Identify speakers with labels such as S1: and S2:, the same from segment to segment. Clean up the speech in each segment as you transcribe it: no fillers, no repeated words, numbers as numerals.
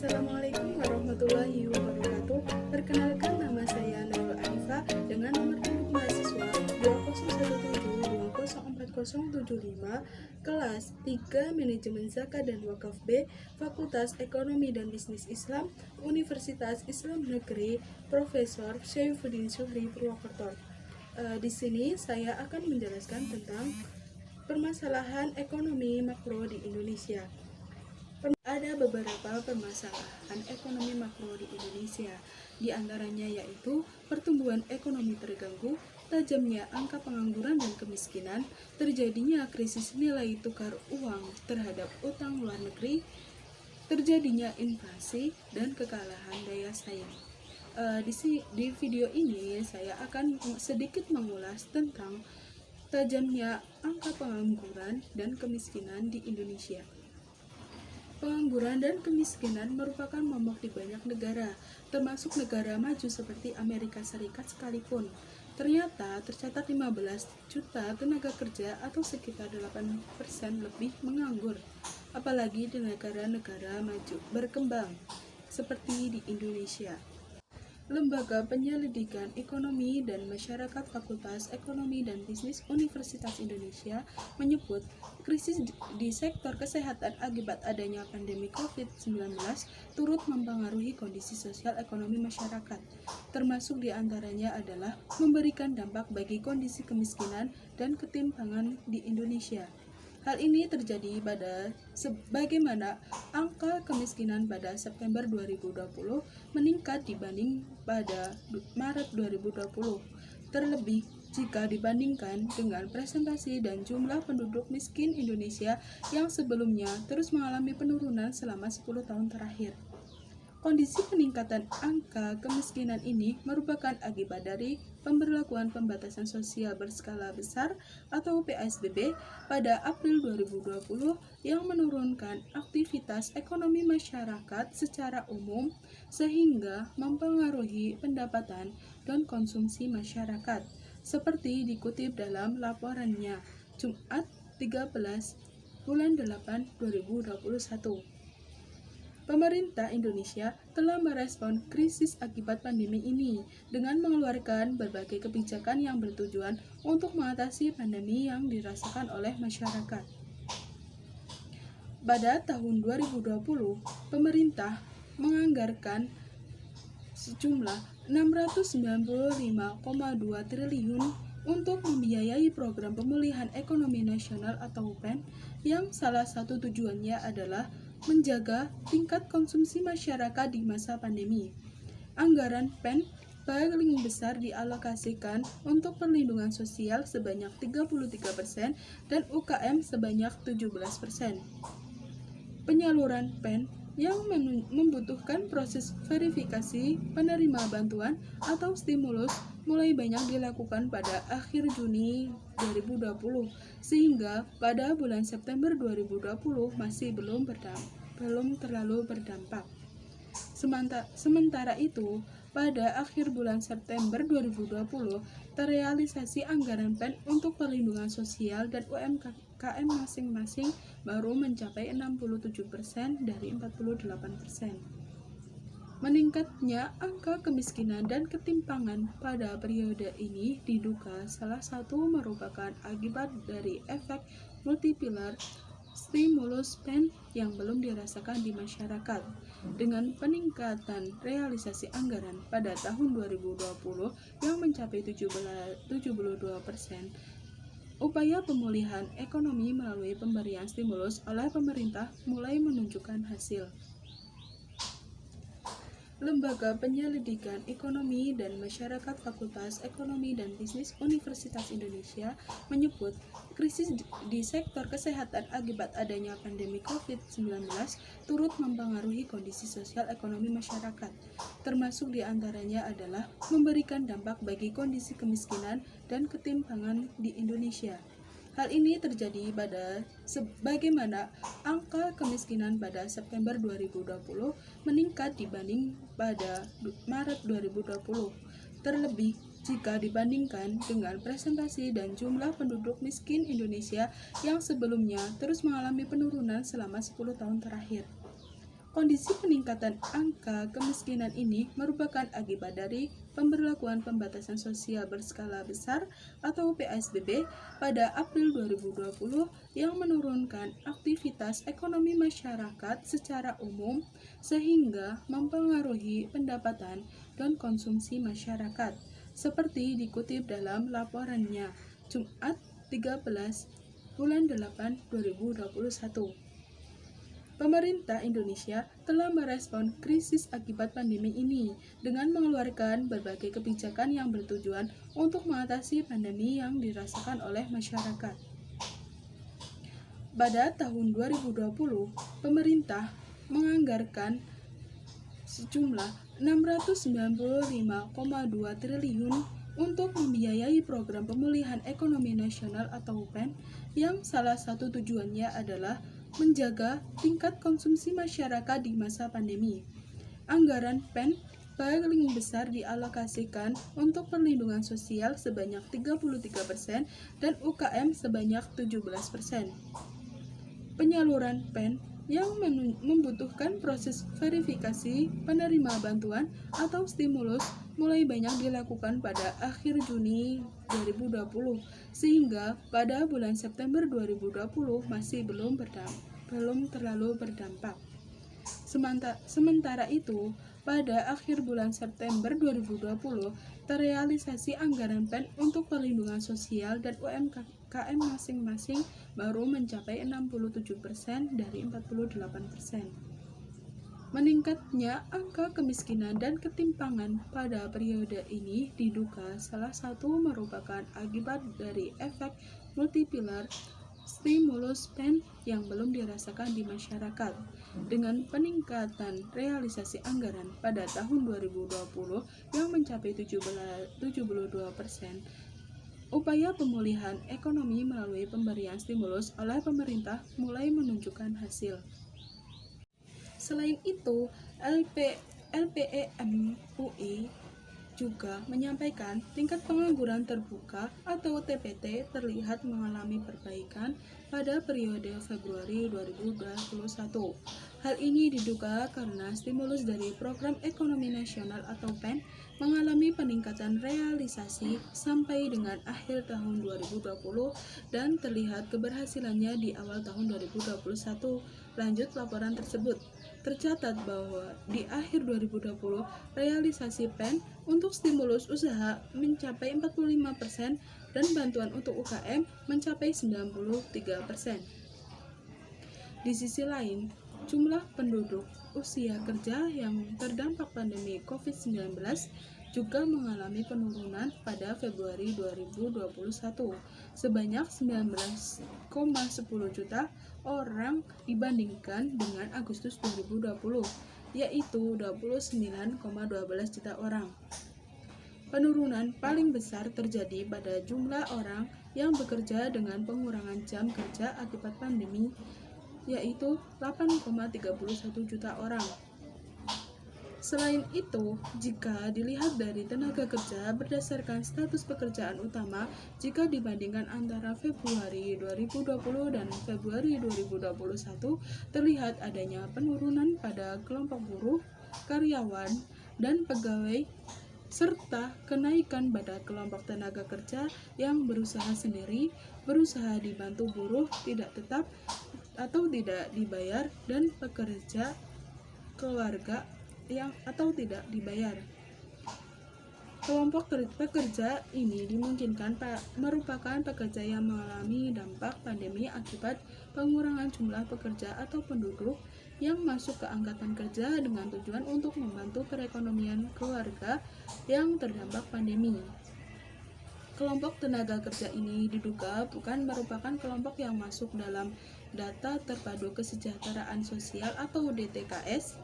S1: Assalamualaikum warahmatullahi wabarakatuh. Perkenalkan, nama saya Nurul Anifa dengan nomor induk mahasiswa 201720404075, kelas 3 Manajemen Zakat dan Wakaf B, Fakultas Ekonomi dan Bisnis Islam, Universitas Islam Negeri Profesor Syaifuddin Syuhri Purwokerto. Di sini saya akan menjelaskan tentang permasalahan ekonomi makro di Indonesia. Ada beberapa permasalahan ekonomi makro di Indonesia, di antaranya yaitu pertumbuhan ekonomi terganggu, tajamnya angka pengangguran dan kemiskinan, terjadinya krisis nilai tukar uang terhadap utang luar negeri, terjadinya inflasi, dan kekalahan daya saing. Di video ini saya akan sedikit mengulas tentang tajamnya angka pengangguran dan kemiskinan di Indonesia. Pengangguran dan kemiskinan merupakan momok di banyak negara, termasuk negara maju seperti Amerika Serikat sekalipun. Ternyata tercatat 15 juta tenaga kerja atau sekitar 8% lebih menganggur, apalagi di negara-negara maju berkembang seperti di Indonesia. Lembaga Penyelidikan Ekonomi dan Masyarakat Fakultas Ekonomi dan Bisnis Universitas Indonesia menyebut krisis di sektor kesehatan akibat adanya pandemi COVID-19 turut mempengaruhi kondisi sosial ekonomi masyarakat, termasuk diantaranya adalah memberikan dampak bagi kondisi kemiskinan dan ketimpangan di Indonesia. Hal ini terjadi pada sebagaimana angka kemiskinan pada September 2020 meningkat dibanding pada Maret 2020. Terlebih jika dibandingkan dengan presentasi dan jumlah penduduk miskin Indonesia yang sebelumnya terus mengalami penurunan selama 10 tahun terakhir. Kondisi peningkatan angka kemiskinan ini merupakan akibat dari pemberlakuan pembatasan sosial berskala besar atau PSBB pada April 2020 yang menurunkan aktivitas ekonomi masyarakat secara umum sehingga mempengaruhi pendapatan dan konsumsi masyarakat, seperti dikutip dalam laporannya Jumat 13 bulan 8 2021. Pemerintah Indonesia telah merespon krisis akibat pandemi ini dengan mengeluarkan berbagai kebijakan yang bertujuan untuk mengatasi pandemi yang dirasakan oleh masyarakat. Pada tahun 2020, pemerintah menganggarkan sejumlah 695,2 triliun untuk membiayai program pemulihan ekonomi nasional atau PEN yang salah satu tujuannya adalah menjaga tingkat konsumsi masyarakat di masa pandemi. Anggaran PEN paling besar dialokasikan untuk perlindungan sosial sebanyak 33% dan UKM sebanyak 17%. Penyaluran PEN yang membutuhkan proses verifikasi penerima bantuan atau stimulus mulai banyak dilakukan pada akhir Juni 2020 sehingga pada bulan September 2020 masih belum terlalu berdampak. Sementara itu, pada akhir bulan September 2020 terrealisasi anggaran PEN untuk perlindungan sosial dan UMKM masing-masing baru mencapai 67% dari 48%. Meningkatnya angka kemiskinan dan ketimpangan pada periode ini diduga salah satu merupakan akibat dari efek multiplier stimulus PEN yang belum dirasakan di masyarakat. Dengan peningkatan realisasi anggaran pada tahun 2020 yang mencapai 72%, upaya pemulihan ekonomi melalui pemberian stimulus oleh pemerintah mulai menunjukkan hasil. Lembaga Penyelidikan Ekonomi dan Masyarakat Fakultas Ekonomi dan Bisnis Universitas Indonesia menyebut krisis di sektor kesehatan akibat adanya pandemi COVID-19 turut mempengaruhi kondisi sosial ekonomi masyarakat, termasuk diantaranya adalah memberikan dampak bagi kondisi kemiskinan dan ketimpangan di Indonesia. Hal ini terjadi pada sebagaimana angka kemiskinan pada September 2020 meningkat dibanding pada Maret 2020. Terlebih jika dibandingkan dengan presentasi dan jumlah penduduk miskin Indonesia yang sebelumnya terus mengalami penurunan selama 10 tahun terakhir. Kondisi peningkatan angka kemiskinan ini merupakan akibat dari pemberlakuan pembatasan sosial berskala besar atau PSBB pada April 2020 yang menurunkan aktivitas ekonomi masyarakat secara umum sehingga mempengaruhi pendapatan dan konsumsi masyarakat, seperti dikutip dalam laporannya Jumat 13 bulan 8 2021. Pemerintah Indonesia telah merespon krisis akibat pandemi ini dengan mengeluarkan berbagai kebijakan yang bertujuan untuk mengatasi pandemi yang dirasakan oleh masyarakat. Pada tahun 2020, pemerintah menganggarkan sejumlah 695,2 triliun untuk membiayai program pemulihan ekonomi nasional atau PEN yang salah satu tujuannya adalah menjaga tingkat konsumsi masyarakat di masa pandemi. Anggaran PEN paling besar dialokasikan untuk perlindungan sosial sebanyak 33% dan UKM sebanyak 17%. Penyaluran PEN yang membutuhkan proses verifikasi penerima bantuan atau stimulus mulai banyak dilakukan pada akhir Juni 2020 sehingga pada bulan September 2020 masih belum terlalu berdampak. Sementara itu, pada akhir bulan September 2020 terrealisasi anggaran PEN untuk perlindungan sosial dan UMKM masing-masing baru mencapai 67% dari 48%. Meningkatnya angka kemiskinan dan ketimpangan pada periode ini diduga salah satu merupakan akibat dari efek multiplier stimulus PEN yang belum dirasakan di masyarakat. Dengan peningkatan realisasi anggaran pada tahun 2020 yang mencapai 72%, upaya pemulihan ekonomi melalui pemberian stimulus oleh pemerintah mulai menunjukkan hasil. Selain itu, LPEM UI juga menyampaikan tingkat pengangguran terbuka atau TPT terlihat mengalami perbaikan pada periode Februari 2021. Hal ini diduga karena stimulus dari Program Ekonomi Nasional atau PEN mengalami peningkatan realisasi sampai dengan akhir tahun 2020 dan terlihat keberhasilannya di awal tahun 2021. Lanjut laporan tersebut. Tercatat bahwa di akhir 2020, realisasi PEN untuk stimulus usaha mencapai 45% dan bantuan untuk UKM mencapai 93%. Di sisi lain, jumlah penduduk usia kerja yang terdampak pandemi COVID-19 juga mengalami penurunan pada Februari 2021 sebanyak 19,10 juta orang dibandingkan dengan Agustus 2020, yaitu 29,12 juta orang. Penurunan paling besar terjadi pada jumlah orang yang bekerja dengan pengurangan jam kerja akibat pandemi, yaitu 8,31 juta orang. Selain itu, jika dilihat dari tenaga kerja berdasarkan status pekerjaan utama, jika dibandingkan antara Februari 2020 dan Februari 2021, terlihat adanya penurunan pada kelompok buruh, karyawan, dan pegawai, serta kenaikan pada kelompok tenaga kerja yang berusaha sendiri, berusaha dibantu buruh tidak tetap atau tidak dibayar, dan pekerja keluarga yang atau tidak dibayar. Kelompok pekerja ini dimungkinkan merupakan pekerja yang mengalami dampak pandemi akibat pengurangan jumlah pekerja atau penduduk yang masuk ke angkatan kerja dengan tujuan untuk membantu perekonomian keluarga yang terdampak pandemi. Kelompok tenaga kerja ini diduga bukan merupakan kelompok yang masuk dalam data terpadu kesejahteraan sosial atau DTKS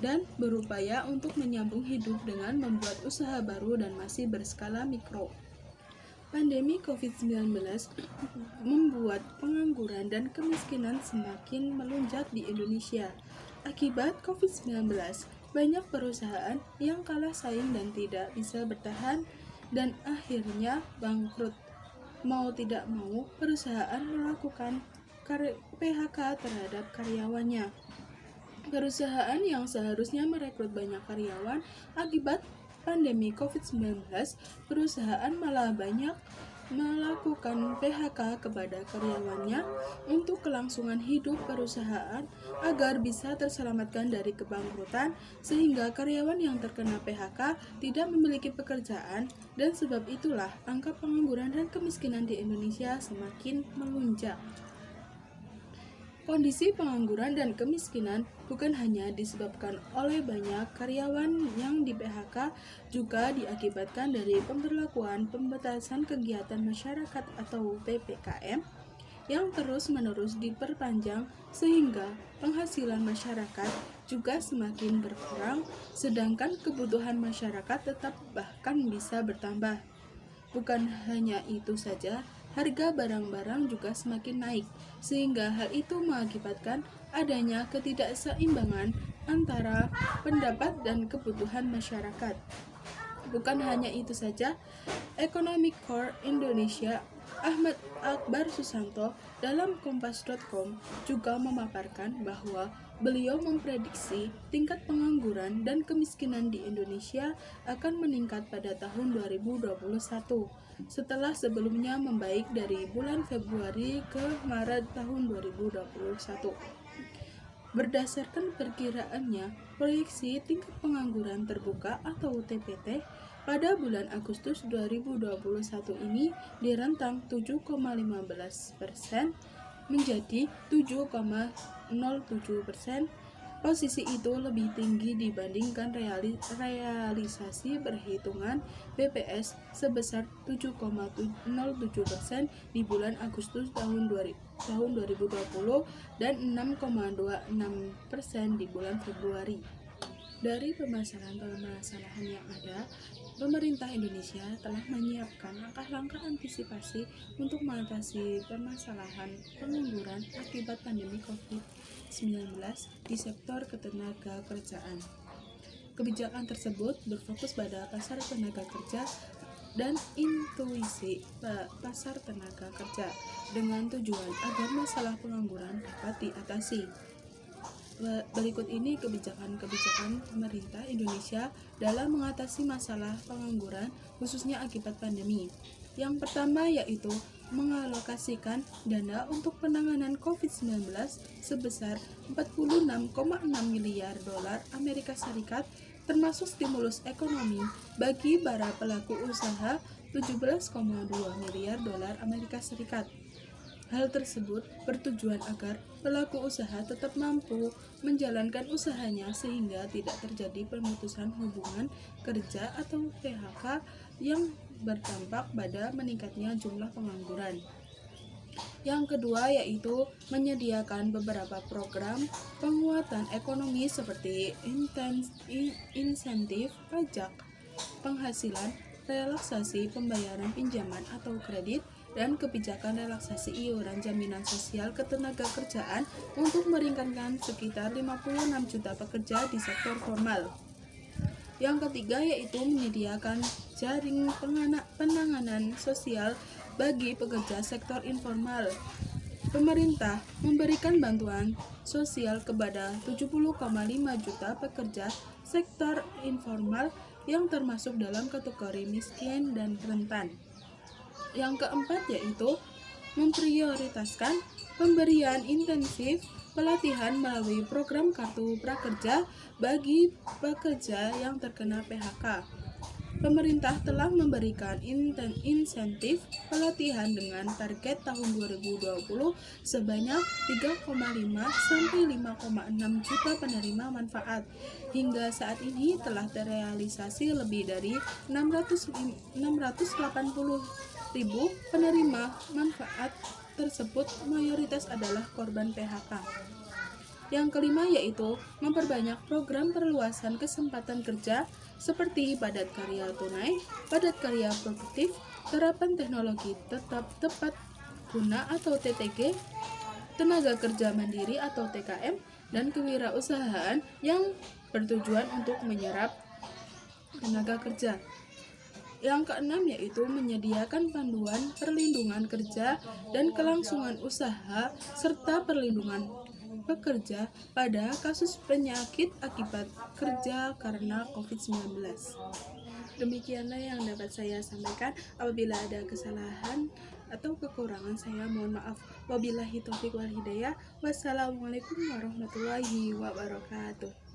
S1: dan berupaya untuk menyambung hidup dengan membuat usaha baru dan masih berskala mikro. Pandemi COVID-19 membuat pengangguran dan kemiskinan semakin melonjak di Indonesia. Akibat COVID-19, banyak perusahaan yang kalah saing dan tidak bisa bertahan dan akhirnya bangkrut. Mau tidak mau, perusahaan melakukan PHK terhadap karyawannya. Perusahaan yang seharusnya merekrut banyak karyawan akibat pandemi COVID-19, perusahaan malah banyak melakukan PHK kepada karyawannya untuk kelangsungan hidup perusahaan agar bisa terselamatkan dari kebangkrutan, sehingga karyawan yang terkena PHK tidak memiliki pekerjaan, dan sebab itulah angka pengangguran dan kemiskinan di Indonesia semakin melonjak. Kondisi pengangguran dan kemiskinan bukan hanya disebabkan oleh banyak karyawan yang di PHK, juga diakibatkan dari pemberlakuan pembatasan kegiatan masyarakat atau PPKM yang terus-menerus diperpanjang, sehingga penghasilan masyarakat juga semakin berkurang, sedangkan kebutuhan masyarakat tetap bahkan bisa bertambah. Bukan hanya itu saja, harga barang-barang juga semakin naik, sehingga hal itu mengakibatkan adanya ketidakseimbangan antara pendapat dan kebutuhan masyarakat. Bukan hanya itu saja, Economic Core Indonesia Ahmad Akbar Susanto dalam Kompas.com juga memaparkan bahwa beliau memprediksi tingkat pengangguran dan kemiskinan di Indonesia akan meningkat pada tahun 2021, setelah sebelumnya membaik dari bulan Februari ke Maret tahun 2021. Berdasarkan perkiraannya, proyeksi tingkat pengangguran terbuka atau TPT pada bulan Agustus 2021 ini direntang 7,15% menjadi 7,07%. Posisi itu lebih tinggi dibandingkan realisasi perhitungan BPS sebesar 7,07% di bulan Agustus tahun 2020 dan 6,26% di bulan Februari. Dari permasalahan-permasalahan yang ada, pemerintah Indonesia telah menyiapkan langkah-langkah antisipasi untuk mengatasi permasalahan pengangguran akibat pandemi COVID-19 di sektor ketenagakerjaan. Kebijakan tersebut berfokus pada pasar tenaga kerja dan intuisi pasar tenaga kerja dengan tujuan agar masalah pengangguran dapat diatasi. Berikut ini kebijakan-kebijakan pemerintah Indonesia dalam mengatasi masalah pengangguran khususnya akibat pandemi. Yang pertama yaitu mengalokasikan dana untuk penanganan COVID-19 sebesar 46,6 miliar dolar Amerika Serikat, termasuk stimulus ekonomi bagi para pelaku usaha 17,2 miliar dolar Amerika Serikat. Hal tersebut bertujuan agar pelaku usaha tetap mampu menjalankan usahanya sehingga tidak terjadi pemutusan hubungan kerja atau PHK yang berdampak pada meningkatnya jumlah pengangguran. Yang kedua yaitu menyediakan beberapa program penguatan ekonomi seperti insentif pajak penghasilan, relaksasi pembayaran pinjaman atau kredit, dan kebijakan relaksasi iuran jaminan sosial ketenagakerjaan untuk meringankan sekitar 56 juta pekerja di sektor formal. Yang ketiga yaitu menyediakan jaring penanganan sosial bagi pekerja sektor informal. Pemerintah memberikan bantuan sosial kepada 70,5 juta pekerja sektor informal yang termasuk dalam kategori miskin dan rentan. Yang keempat yaitu memprioritaskan pemberian intensif pelatihan melalui program Kartu Prakerja bagi pekerja yang terkena PHK. Pemerintah telah memberikan insentif pelatihan dengan target tahun 2020 sebanyak 3,5 sampai 5,6 juta penerima manfaat. Hingga saat ini telah terrealisasi lebih dari 680.000 penerima manfaat tersebut, mayoritas adalah korban PHK. Yang kelima yaitu memperbanyak program perluasan kesempatan kerja seperti padat karya tunai, padat karya produktif, terapan teknologi tepat guna atau TTG, tenaga kerja mandiri atau TKM, dan kewirausahaan yang bertujuan untuk menyerap tenaga kerja. Yang keenam yaitu menyediakan panduan perlindungan kerja dan kelangsungan usaha serta pekerja pada kasus penyakit akibat kerja karena COVID-19. Demikianlah yang dapat saya sampaikan. Apabila ada kesalahan atau kekurangan, saya mohon maaf. Wabillahi taufiq wal hidayah. Wassalamualaikum warahmatullahi wabarakatuh.